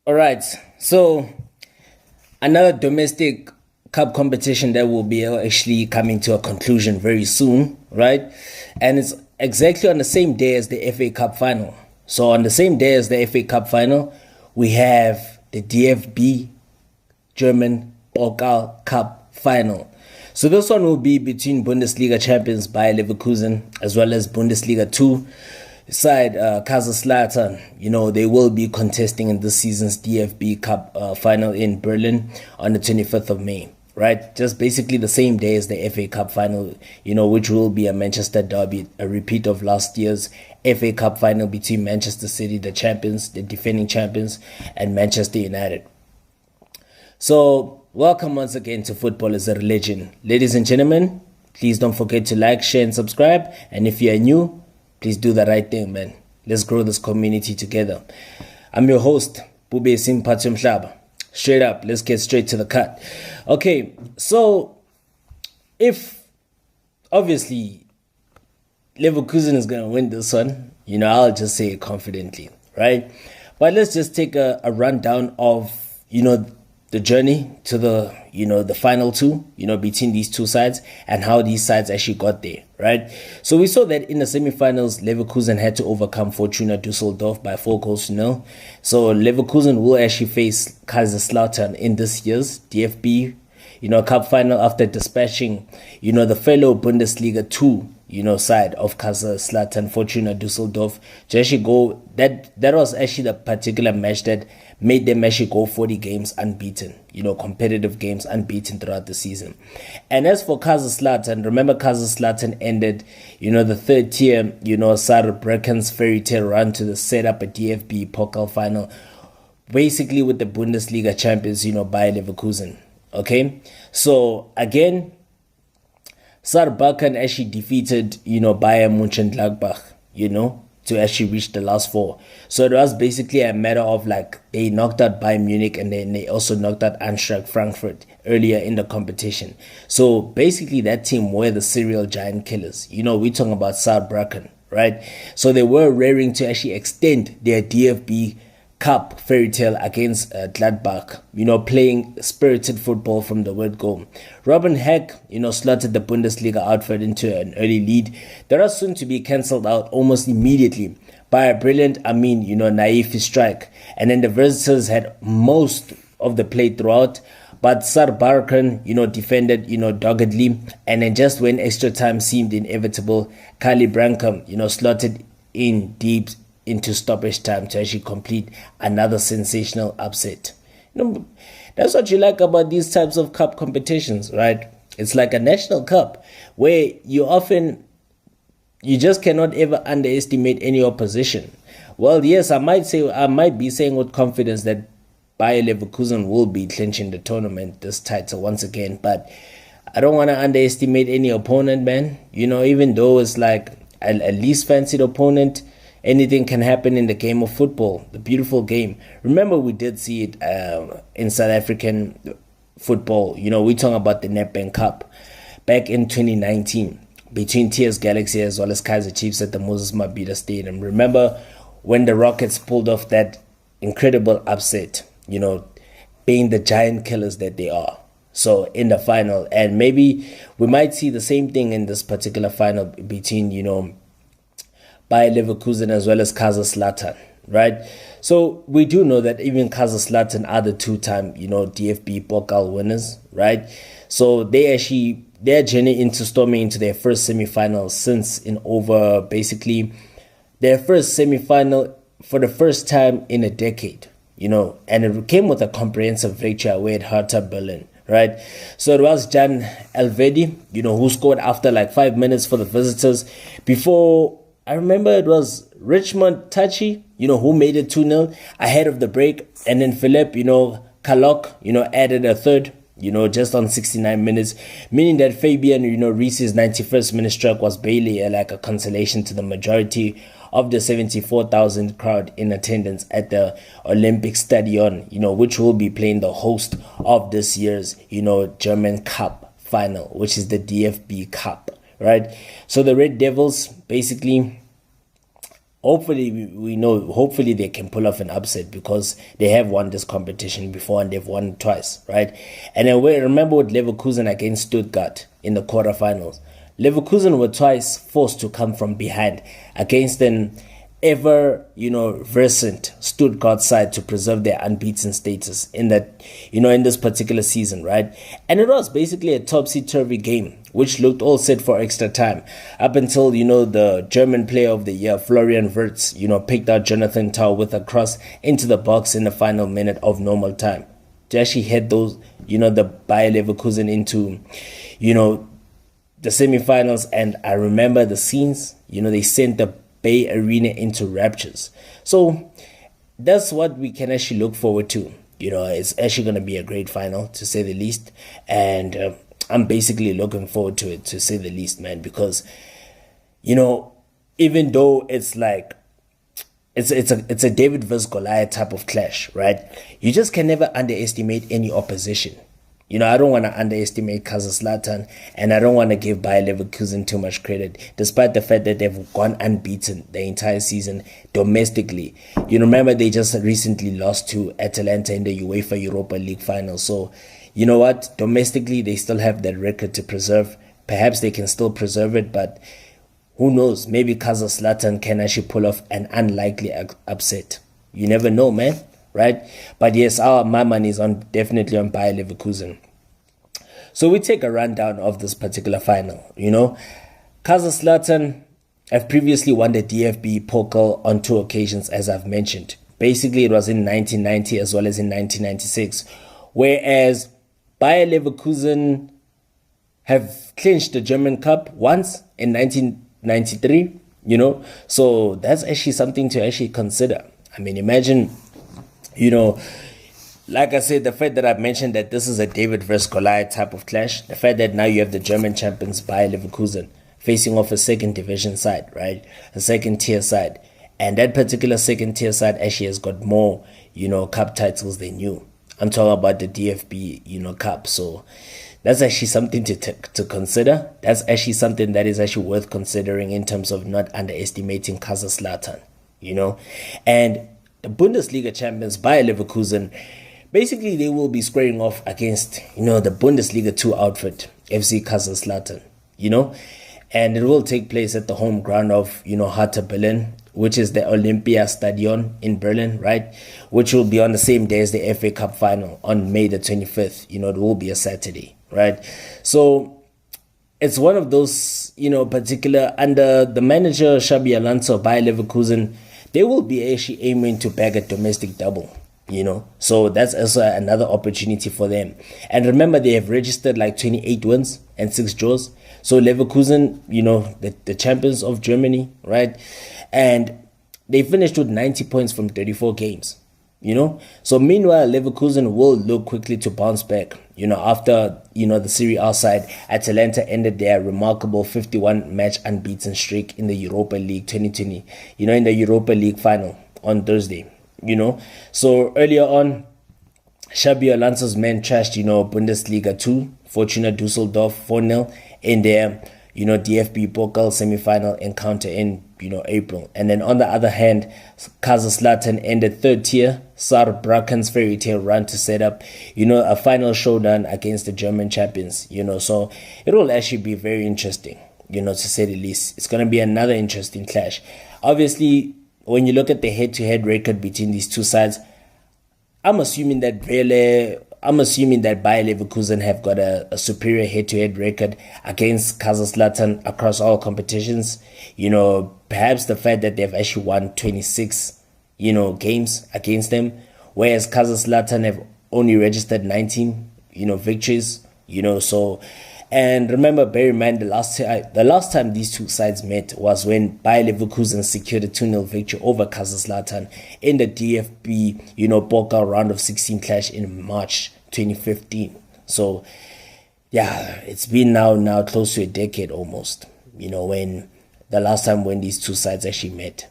All right. So another domestic cup competition that will be actually coming to a conclusion very soon, right? And it's exactly on the same day as the FA Cup final. So on the same day as the FA Cup final, we have the DFB German POKAL Cup final. So this one will be between Bundesliga champions Bayer Leverkusen as well as Bundesliga 2 side Kaiserslautern. They will be contesting in this season's DFB Cup final in Berlin on the 25th of May. Right, just basically the same day as the FA Cup final, which will be a Manchester derby, a repeat of last year's FA Cup final between Manchester City, the champions, the defending champions, and Manchester United. So, welcome once again to Football is a Religion. Ladies and gentlemen, please don't forget to like, share, and subscribe. And if you are new, please do the right thing, man. Let's grow this community together. I'm your host, Bube Simpati Mhlaba. Straight up, let's get straight to the cut. Okay, so if obviously Leverkusen is going to win this one, I'll just say it confidently, right? But let's just take a rundown of, the journey to the final two, between these two sides and how these sides actually got there, right? So we saw that in the semifinals, Leverkusen had to overcome Fortuna Düsseldorf by 4-0. So Leverkusen will actually face Kaiserslautern in this year's DFB, Cup final after dispatching, the fellow Bundesliga 2, side of Kaiserslautern, Fortuna Düsseldorf, to actually go. That was actually the particular match that made them actually go 40 games unbeaten, competitive games unbeaten throughout the season. And as for Kaiserslautern, remember Kaiserslautern ended, the third tier, Saarbrücken's fairy tale run to set up a DFB Pokal final, basically with the Bundesliga champions, Bayer Leverkusen. Okay, so again, Saarbrücken actually defeated, Bayern Mönchengladbach, to actually reach the last four. So it was basically a matter of they knocked out Bayern Munich and then they also knocked out Eintracht Frankfurt earlier in the competition. So basically that team were the serial giant killers. We're talking about Saarbrücken, right? So they were raring to actually extend their DFB Cup fairy tale against Gladbach, playing spirited football from the word go. Robin Heck, slotted the Bundesliga outfit into an early lead that was soon to be cancelled out almost immediately by a brilliant Naifi strike. And then the visitors had most of the play throughout, but Saarbrücken, defended, doggedly. And then just when extra time seemed inevitable, Kali Brankham, slotted in deep into stoppage time to actually complete another sensational upset. That's what you like about these types of cup competitions, right? It's like a national cup where you just cannot ever underestimate any opposition. Well, yes, I might be saying with confidence that Bayer Leverkusen will be clinching the tournament, this title once again, but I don't want to underestimate any opponent, man. Even though it's like a least fancied opponent, anything can happen in the game of football, the beautiful game. Remember, we did see it in South African football. We're talking about the Nedbank Cup back in 2019 between TS Galaxy as well as Kaizer Chiefs at the Moses Mabhida Stadium. Remember when the Rockets pulled off that incredible upset, being the giant killers that they are. So in the final, and maybe we might see the same thing in this particular final between, Bayer Leverkusen as well as Kaiserslautern, right? So we do know that even Kaiserslautern are the two-time, DFB Pokal winners, right? So their journey into storming into their first semi-final since in over basically their first semi-final for the first time in a decade, and it came with a comprehensive victory away at Hertha Berlin, right? So it was Jan Elvedi, who scored after 5 minutes for the visitors before. I remember it was Richmond Tachi, who made it 2-0 ahead of the break. And then Philip, Kalok, added a third, just on 69 minutes. Meaning that Fabian, Reese's 91st minute stroke was barely a consolation to the majority of the 74,000 crowd in attendance at the Olympic Stadion, which will be playing the host of this year's, German Cup final, which is the DFB Cup. Right, so the Red Devils basically hopefully we know, hopefully they can pull off an upset because they have won this competition before and they've won it twice, right? And then we remember with Leverkusen against Stuttgart in the quarterfinals. Leverkusen were twice forced to come from behind against an ever, recent Stuttgart side to preserve their unbeaten status in that, in this particular season, right? And it was basically a topsy-turvy game, which looked all set for extra time up until, the German player of the year, Florian Wirtz, picked out Jonathan Tah with a cross into the box in the final minute of normal time to actually head those, the Bayer Leverkusen into, the semifinals. And I remember the scenes, they sent the Bay Arena into raptures. So that's what we can actually look forward to. It's actually going to be a great final, to say the least. And I'm basically looking forward to it, to say the least, man, because, even though it's like, it's a David versus Goliath type of clash, right? You just can never underestimate any opposition. I don't want to underestimate Kaiserslautern, and I don't want to give Bayer Leverkusen too much credit, despite the fact that they've gone unbeaten the entire season domestically. Remember, they just recently lost to Atalanta in the UEFA Europa League final. So, you know what? Domestically, they still have that record to preserve. Perhaps they can still preserve it, but who knows? Maybe Kaiserslautern can actually pull off an unlikely upset. You never know, man. Right? But yes, my money is definitely on Bayer Leverkusen. So we take a rundown of this particular final. Kaiserslautern have previously won the DFB Pokal on 2 occasions, as I've mentioned. Basically, it was in 1990 as well as in 1996. Whereas Bayer Leverkusen have clinched the German Cup once in 1993, So that's actually something to actually consider. I mean, imagine, like I said, the fact that I've mentioned that this is a David versus Goliath type of clash, the fact that now you have the German champions Bayer Leverkusen facing off a second division side, right? A second tier side. And that particular second tier side actually has got more, cup titles than you. I'm talking about the DFB, Cup. So that's actually something to consider. That's actually something that is actually worth considering in terms of not underestimating Kaiserslautern, And the Bundesliga champions, Bayer Leverkusen, basically they will be squaring off against, the Bundesliga 2 outfit, FC Kaiserslautern, And it will take place at the home ground of, Hertha Berlin, which is the Olympiastadion in Berlin, right? Which will be on the same day as the FA Cup final on May the 25th. It will be a Saturday, right? So it's one of those, particular, under the manager Xabi Alonso, Bayer Leverkusen, they will be actually aiming to bag a domestic double, So that's also another opportunity for them. And remember, they have registered like 28 wins and 6 draws. So Leverkusen, the champions of Germany, right? And they finished with 90 points from 34 games, So meanwhile, Leverkusen will look quickly to bounce back, after, the Serie A side, Atalanta ended their remarkable 51-match unbeaten streak in the Europa League 2020, in the Europa League final on Thursday, So earlier on, Xabi Alonso's men trashed, Bundesliga 2, Fortuna Düsseldorf 4-0 in their, DFB Pokal semi-final encounter in, April. And then on the other hand, Kaiserslautern ended third tier, Saarbrücken's fairy tale run to set up, a final showdown against the German champions, So it will actually be very interesting, to say the least. It's going to be another interesting clash. Obviously, when you look at the head-to-head record between these two sides, I'm assuming that Bayer Leverkusen have got a superior head-to-head record against Kaiserslautern across all competitions. Perhaps the fact that they've actually won 26, games against them, whereas Kaiserslautern have only registered 19, victories. So, and remember, bear in mind, the last time these two sides met was when Bayer Leverkusen secured a 2-0 victory over Kaiserslautern in the DFB, Pokal round of 16 clash in March 2015. So, yeah, it's been now close to a decade almost, when the last time when these two sides actually met.